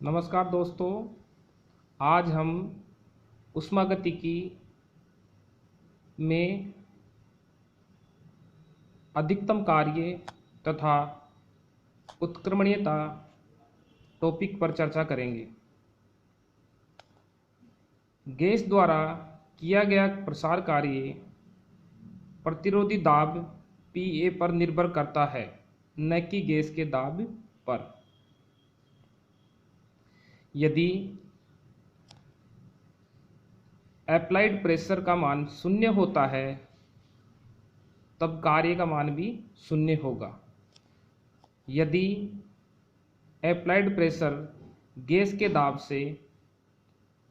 नमस्कार दोस्तों। आज हम ऊष्मागतिकी में अधिकतम कार्य तथा उत्क्रमणीयता टॉपिक पर चर्चा करेंगे। गैस द्वारा किया गया प्रसार कार्य प्रतिरोधी दाब Pa पर निर्भर करता है, न कि गैस के दाब पर। यदि अप्लाइड प्रेशर का मान शून्य होता है तब कार्य का मान भी शून्य होगा। यदि अप्लाइड प्रेशर गैस के दाब से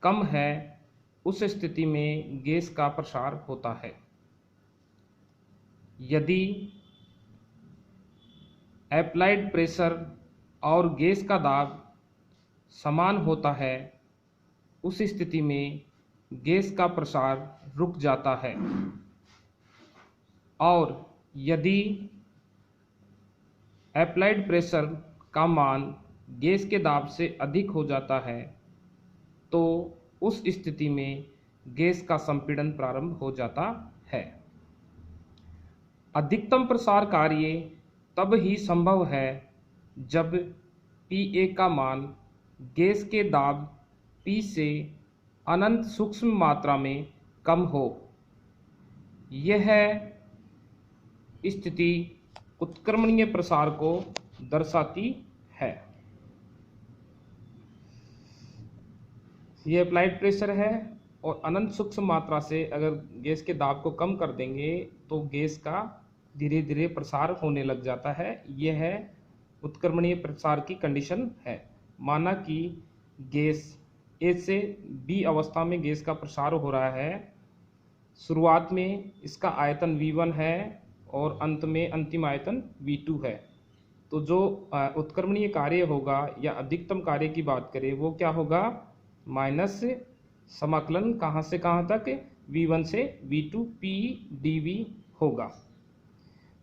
कम है, उस स्थिति में गैस का प्रसार होता है। यदि अप्लाइड प्रेशर और गैस का दाब समान होता है, उस स्थिति में गैस का प्रसार रुक जाता है। और यदि अप्लाइड प्रेशर का मान गैस के दाब से अधिक हो जाता है, तो उस स्थिति में गैस का संपीड़न प्रारंभ हो जाता है। अधिकतम प्रसार कार्य तब ही संभव है जब Pa का मान गैस के दाब P से अनंत सूक्ष्म मात्रा में कम हो। यह स्थिति उत्क्रमणीय प्रसार को दर्शाती है। यह अप्लाइड प्रेशर है और अनंत सूक्ष्म मात्रा से अगर गैस के दाब को कम कर देंगे तो गैस का धीरे धीरे प्रसार होने लग जाता है। यह है उत्क्रमणीय प्रसार की कंडीशन है। माना कि गैस A से B अवस्था में गैस का प्रसार हो रहा है। शुरुआत में इसका आयतन V1 है और अंत में अंतिम आयतन V2 है। तो जो उत्क्रमणीय कार्य होगा या अधिकतम कार्य की बात करें वो क्या होगा, माइनस समाकलन कहाँ से कहाँ तक, V1 से V2 P dV होगा।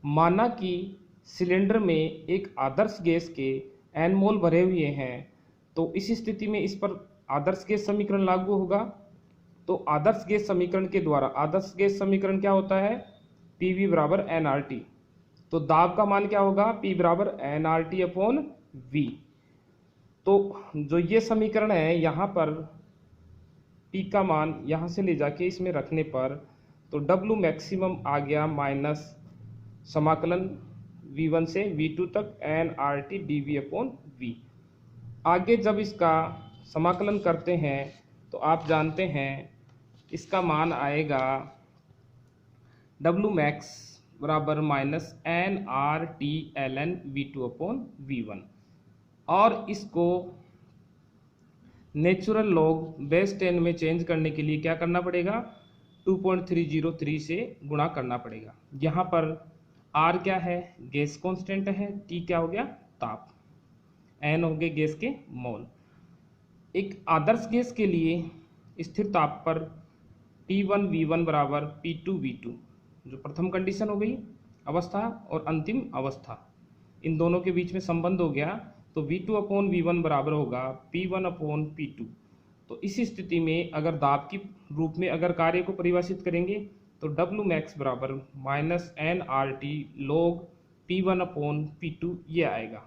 माना कि सिलेंडर में एक आदर्श गैस के N मोल भरे हुए हैं, तो इस स्थिति में इस पर आदर्श गैस समीकरण लागू होगा। तो आदर्श गैस समीकरण के द्वारा आदर्श गैस समीकरण क्या होता है, PV बराबर nRT। तो दाब का मान क्या होगा, P बराबर nRT अपॉन V। तो जो ये समीकरण है, यहाँ पर P का मान यहाँ से ले जाके इसमें रखने पर तो W मैक्सिमम आ गया माइनस समाकलन V1 से V2 तक nRT dV अपॉन V। आगे जब इसका समाकलन करते हैं तो आप जानते हैं इसका मान आएगा W मैक्स बराबर minus nRT ln V2 upon V1। और इसको नेचुरल लॉग बेस 10 में चेंज करने के लिए क्या करना पड़ेगा, 2.303 से गुणा करना पड़ेगा। यहाँ पर R क्या है, गैस कांस्टेंट है, T क्या हो गया, ताप, N हो गए गैस के मोल। एक आदर्श गैस के लिए स्थिर ताप पर T1 V1 बराबर P2 V2, जो प्रथम कंडीशन हो गई अवस्था और अंतिम अवस्था, इन दोनों के बीच में संबंध हो गया। तो V2 अपॉन V1 बराबर होगा P1 अपॉन P2। तो इस स्थिति में अगर दाब की रूप में अगर कार्य को परिभाषित करेंगे तो W मैक्स बराबर minus nRT log P1 upon P2 ये आएगा।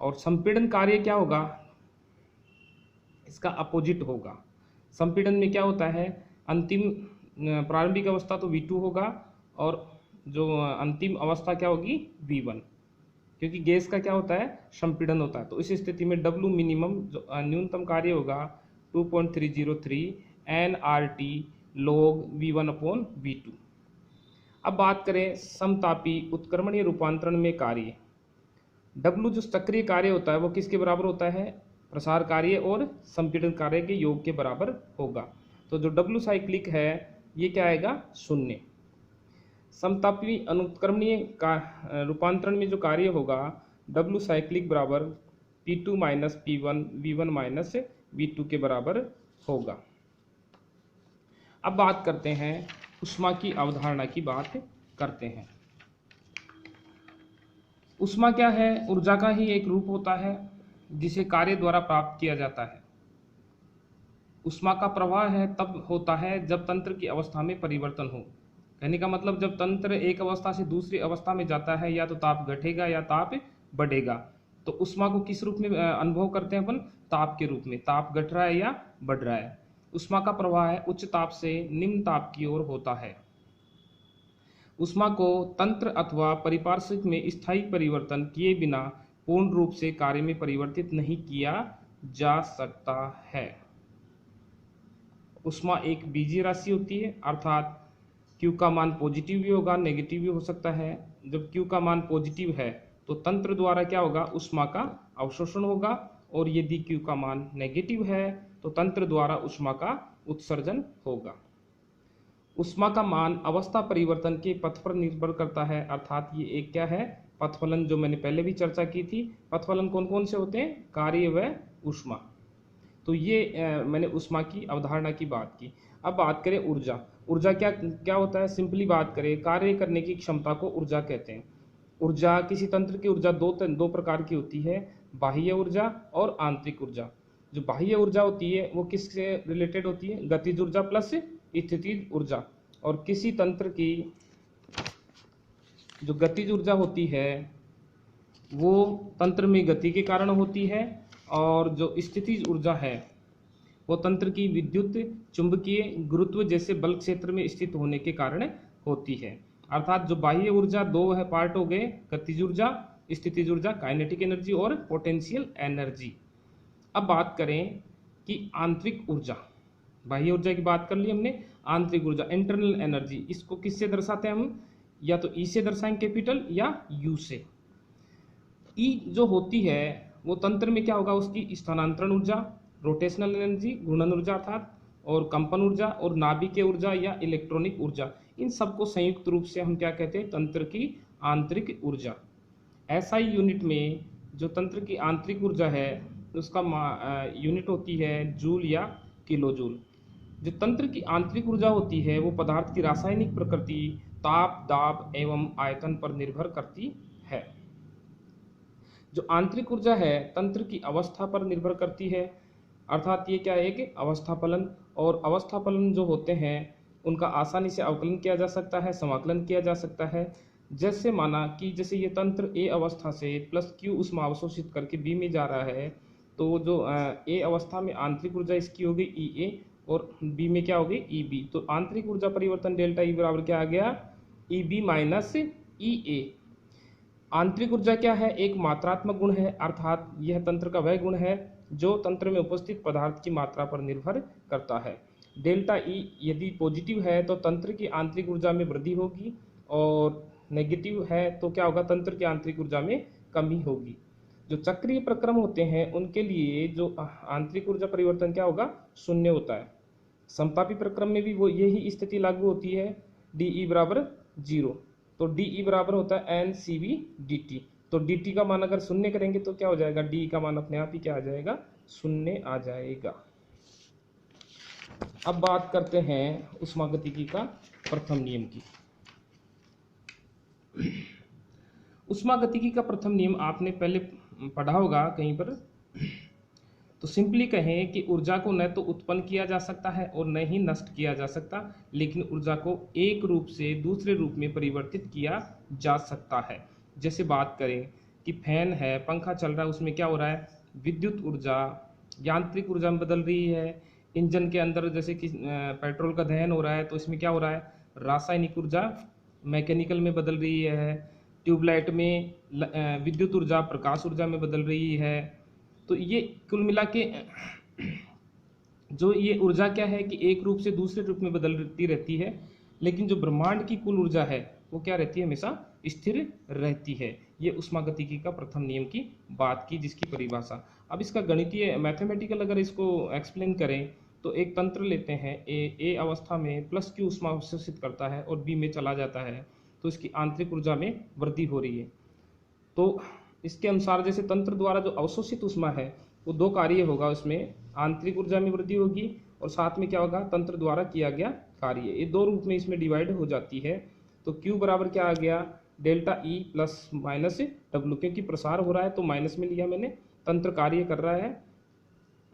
और संपीड़न कार्य क्या होगा, इसका अपोजिट होगा। संपीड़न में क्या होता है, अंतिम प्रारंभिक अवस्था तो V2 होगा और जो अंतिम अवस्था क्या होगी, V1, क्योंकि गैस का क्या होता है, संपीड़न होता है। तो इस स्थिति में W मिनिमम जो न्यूनतम कार्य होगा 2.303 nRT log V1 upon V2। अब बात करें समतापी उत्क्रमणीय रूपांतरण में कार्य, W जो सक्रिय कार्य होता है वो किसके बराबर होता है, प्रसार कार्य और संपीड़न कार्य के योग के बराबर होगा। तो जो W साइक्लिक है ये क्या आएगा, शून्य। समतापी अनुत्क्रमणीय का रूपांतरण में जो कार्य होगा W साइक्लिक बराबर P2 minus P1 V1 minus V2 के बराबर होगा। अब बात करते हैं ऊष्मा की अवधारणा की बात करते हैं। ऊष्मा क्या है, ऊर्जा का ही एक रूप होता है। जिसे कार्य द्वारा प्राप्त किया जाता है। ऊष्मा का प्रवाह है तब होता है जब तंत्र की अवस्था में परिवर्तन हो। कहने का मतलब जब तंत्र एक अवस्था से दूसरी अवस्था में जाता है या तो ताप घटेगा या ताप बढ़ेगा। तो ऊष्मा को किस रूप में अनुभव करते हैं अपन? ताप के रूप में। ताप घट रहा है या बढ़ रहा है। ऊष्मा का प्रवाह है उच्च ताप से निम्न ताप की ओर होता है। ऊष्मा को तंत्र अथवा परिपार्श्विक में स्थायी परिवर्तन किए बिना पूर्ण रूप से कार्य में परिवर्तित नहीं किया जा सकता है। ऊष्मा एक बीजीय राशि होती है, अर्थात Q का मान पॉजिटिव भी होगा, नेगेटिव भी हो सकता है। जब Q का मान पॉजिटिव है तो तंत्र द्वारा क्या होगा? ऊष्मा का अवशोषण होगा, और यदि Q का मान नेगेटिव है तो तंत्र द्वारा ऊष्मा का उत्सर्जन होगा। ऊष्मा का मान अवस्था परिवर्तन के पथ पर निर्भर करता है, अर्थात ये एक क्या है? पथफलन, जो मैंने पहले भी चर्चा की थी। पथफलन कौन कौन से होते हैं? कार्य व ऊष्मा। तो ये मैंने ऊष्मा की अवधारणा की बात की। अब बात करें ऊर्जा। ऊर्जा क्या क्या होता है? सिंपली बात करें, कार्य करने की क्षमता को ऊर्जा कहते हैं। ऊर्जा, किसी तंत्र की ऊर्जा दो प्रकार की होती है, बाह्य ऊर्जा और आंतरिक ऊर्जा। जो बाह्य ऊर्जा होती है वो किससे रिलेटेड होती है? गतिज ऊर्जा प्लस स्थितिज ऊर्जा। और किसी तंत्र की जो गतिज ऊर्जा होती है वो तंत्र में गति के कारण होती है, और जो स्थितिज ऊर्जा है वो तंत्र की विद्युत, चुंबकीय, गुरुत्व जैसे बल क्षेत्र में स्थित होने के कारण होती है। अर्थात जो बाह्य ऊर्जा दो है पार्ट हो गए, गतिज ऊर्जा, स्थितिज ऊर्जा, काइनेटिक एनर्जी और पोटेंशियल एनर्जी। अब बात करें कि आंतरिक ऊर्जा। बाह्य ऊर्जा की बात कर ली हमने, आंतरिक ऊर्जा, इंटरनल एनर्जी, इसको किससे दर्शाते हैं हम? या तो ई से दर्शाएंगे कैपिटल, या यू से। ई जो होती है वो तंत्र में क्या होगा? उसकी स्थानांतरण ऊर्जा, रोटेशनल एनर्जी, घूर्णन ऊर्जा अर्थात, और कंपन ऊर्जा, और नाभिकीय ऊर्जा या इलेक्ट्रॉनिक ऊर्जा, इन सबको संयुक्त रूप से हम क्या कहते हैं? तंत्र की आंतरिक ऊर्जा। एसआई यूनिट में जो तंत्र की आंतरिक ऊर्जा है उसका यूनिट होती है जूल या किलोजूल। जो तंत्र की आंतरिक ऊर्जा होती है वो पदार्थ की रासायनिक प्रकृति, ताप, दाब एवं आयतन पर निर्भर करती है। जो आंतरिक ऊर्जा है तंत्र की अवस्था पर निर्भर करती है, अर्थात ये क्या है? एक अवस्था फलन। और अवस्था फलन जो होते हैं उनका आसानी से अवकलन किया जा सकता है, समाकलन किया जा सकता है। जैसे माना कि जैसे ये तंत्र ए अवस्था से प्लस Q ऊष्मा अवशोषित करके बी में जा रहा है, तो जो ए अवस्था में आंतरिक ऊर्जा इसकी हो गई EA, और बी में क्या हो गई? EB। तो आंतरिक ऊर्जा परिवर्तन डेल्टा E बराबर क्या आ गया? EB minus EA। आंतरिक ऊर्जा क्या है? एक मात्रात्मक गुण है, अर्थात यह तंत्र का वह गुण है जो तंत्र में उपस्थित पदार्थ की मात्रा पर निर्भर करता है। डेल्टा E यदि पॉजिटिव है तो तंत्र की आंतरिक ऊर्जा में वृद्धि होगी, और नेगेटिव है तो क्या होगा? तंत्र की आंतरिक ऊर्जा में कमी होगी। जो चक्रीय प्रक्रम होते हैं उनके लिए जो आंतरिक ऊर्जा परिवर्तन क्या होगा? शून्य होता है। समतापी प्रक्रम में भी वो यही स्थिति लागू होती है, DE बराबर 0। तो DE बराबर होता है NCV dt। तो dt का मान अगर शून्य करेंगे तो क्या हो जाएगा? DE का मान अपने आप ही क्या आ जाएगा? शून्य आ जाएगा। अब बात करते हैं ऊष्मागतिकी का प्रथम नियम की। ऊष्मागतिकी का प्रथम नियम आपने पहले पढ़ा होगा कहीं पर। तो सिंपली कहें कि ऊर्जा को न तो उत्पन्न किया जा सकता है और न ही नष्ट किया जा सकता, लेकिन ऊर्जा को एक रूप से दूसरे रूप में परिवर्तित किया जा सकता है। जैसे बात करें कि फैन है, पंखा चल रहा है, उसमें क्या हो रहा है? विद्युत ऊर्जा यांत्रिक ऊर्जा में बदल रही है। इंजन के अंदर जैसे कि पेट्रोल का दहन हो रहा है तो इसमें क्या हो रहा है? रासायनिक ऊर्जा मैकेनिकल में बदल रही है। ट्यूबलाइट में विद्युत ऊर्जा प्रकाश ऊर्जा में बदल रही है। तो ये कुल मिला के जो ये ऊर्जा क्या है कि एक रूप से दूसरे रूप में बदलती रहती है, लेकिन जो ब्रह्मांड की कुल ऊर्जा है वो क्या रहती है? हमेशा स्थिर रहती है। ये ऊष्मागतिकी का प्रथम नियम की बात की, जिसकी परिभाषा। अब इसका गणितीय मैथमेटिकल अगर इसको एक्सप्लेन करें तो एक तंत्र लेते हैं, ए अवस्था में प्लस Q ऊष्मा अवशोषित करता है और बी में चला जाता है, तो इसकी आंतरिक ऊर्जा में वृद्धि हो रही है। तो इसके अनुसार जैसे तंत्र द्वारा जो अवशोषित ऊष्मा है वो दो कार्य होगा, उसमें आंतरिक ऊर्जा में वृद्धि होगी और साथ में क्या होगा? तंत्र द्वारा किया गया कार्य। ये दो रूप में इसमें डिवाइड हो जाती है। तो Q बराबर क्या आ गया? Delta E plus minus W, क्योंकि प्रसार हो रहा है तो माइनस में लिया मैंने, तंत्र कार्य कर रहा है।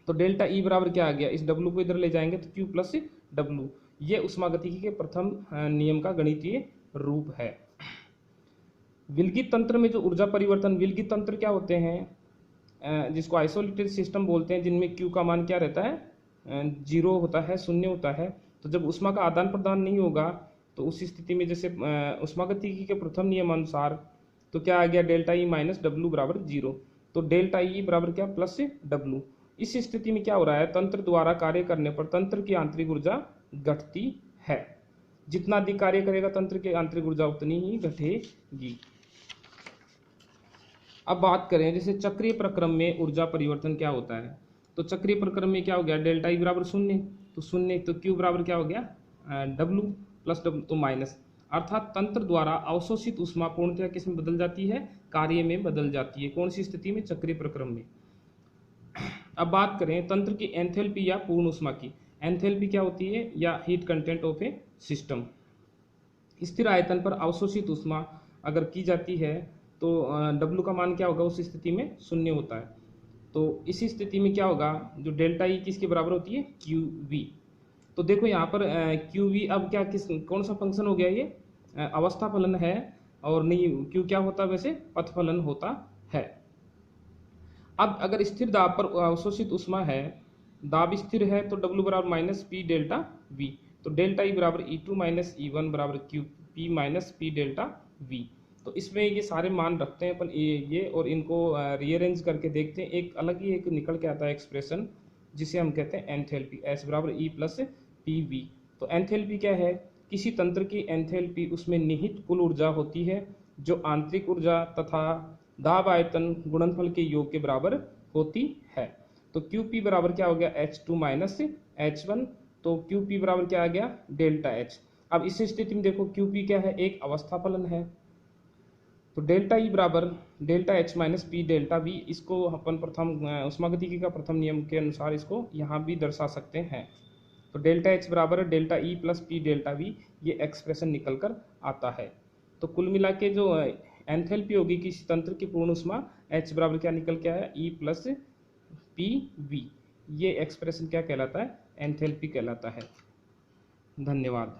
तो डेल्टा ई बराबर क्या आ गया, इस डब्लू को इधर ले जाएंगे तो क्यू प्लस डब्लू, ये उष्मागतिकी के प्रथम नियम का गणितीय रूप है। विलगित तंत्र में जो ऊर्जा परिवर्तन, विलगित तंत्र क्या होते हैं, जिसको आइसोलेटेड सिस्टम बोलते हैं, जिनमें क्यू का मान क्या रहता है, 0 होता है, 0 होता है। तो जब ऊष्मा का आदान प्रदान नहीं होगा तो उस स्थिति में जैसे उष्मागतिकी के प्रथम नियम अनुसार तो क्या आ गया, डेल्टा ई माइनस डब्लू बराबर 0। तो डेल्टा ई बराबर क्या, प्लस डब्लू। इस स्थिति में क्या हो रहा है, तंत्र द्वारा कार्य करने पर तंत्र की आंतरिक ऊर्जा घटती है। जितना अधिक कार्य करेगा तंत्र की आंतरिक ऊर्जा उतनी ही घटेगी। अब बात करें जैसे चक्रीय प्रक्रम में ऊर्जा परिवर्तन क्या होता है। तो चक्रीय प्रक्रम में क्या हो गया, डेल्टा ई बराबर 0, तो 0, तो क्यू बराबर क्या हो गया, डब्लू प्लस डब्लू, तो माइनस, अर्थात तंत्र द्वारा अवशोषित ऊष्मा पूर्णतया किस में बदल जाती है, कार्य में बदल जाती है। कौन सी स्थिति में, चक्रीय प्रक्रम में। अब बात करें तंत्र की एंथैल्पी या पूर्ण ऊष्मा की। एंथैल्पी क्या होती है, या heat content of A system. स्थिर आयतन पर अवशोषित ऊष्मा अगर की जाती है तो डब्लू का मान क्या होगा, उस स्थिति में 0 होता है। तो इसी स्थिति में क्या होगा, जो डेल्टा ई किसके बराबर होती है, क्यू वी। तो देखो यहाँ पर क्यू वी अब क्या कौन सा फंक्शन हो गया, ये अवस्था फलन है, और नहीं क्यू क्या होता है वैसे, पथ फलन होता है। अब अगर स्थिर दाब पर अवशोषित ऊष्मा है, दाब स्थिर है, तो डब्लू बराबर माइनस पी डेल्टा वी। तो डेल्टा ई बराबर ई2 माइनस ई1 बराबर Q P minus P delta we. तो इसमें ये सारे मान रखते हैं अपन ये और इनको रीअरेंज करके देखते हैं, एक अलग ही एक निकल के आता है एक्सप्रेशन, जिसे हम कहते हैं एंथैल्पी, एस बराबर ई प्लस पी वी। तो एंथैल्पी क्या है, किसी तंत्र की एंथैल्पी उसमें निहित कुल ऊर्जा होती है जो आंतरिक ऊर्जा तथा दाब आयतन गुणनफल के योग के बराबर होती है। तो क्यू पी बराबर क्या हो गया, H2 माइनस H1। तो क्यू पी बराबर क्या आ गया, डेल्टा एच। अब इस स्थिति में देखो क्यू पी क्या है, एक अवस्था फलन है। तो डेल्टा ई बराबर delta H minus P delta we, इसको अपन प्रथम उष्मागतिकी का प्रथम नियम के अनुसार इसको यहाँ भी दर्शा सकते हैं। तो डेल्टा एच बराबर delta E plus P delta we, ये एक्सप्रेशन निकल कर आता है। तो कुल मिला के जो एंथैल्पी होगी किसी तंत्र की पूर्ण ऊष्मा, एच बराबर क्या निकल के आया, ई प्लस पी वी। ये एक्सप्रेशन क्या कहलाता है, एंथैल्पी कहलाता है। धन्यवाद।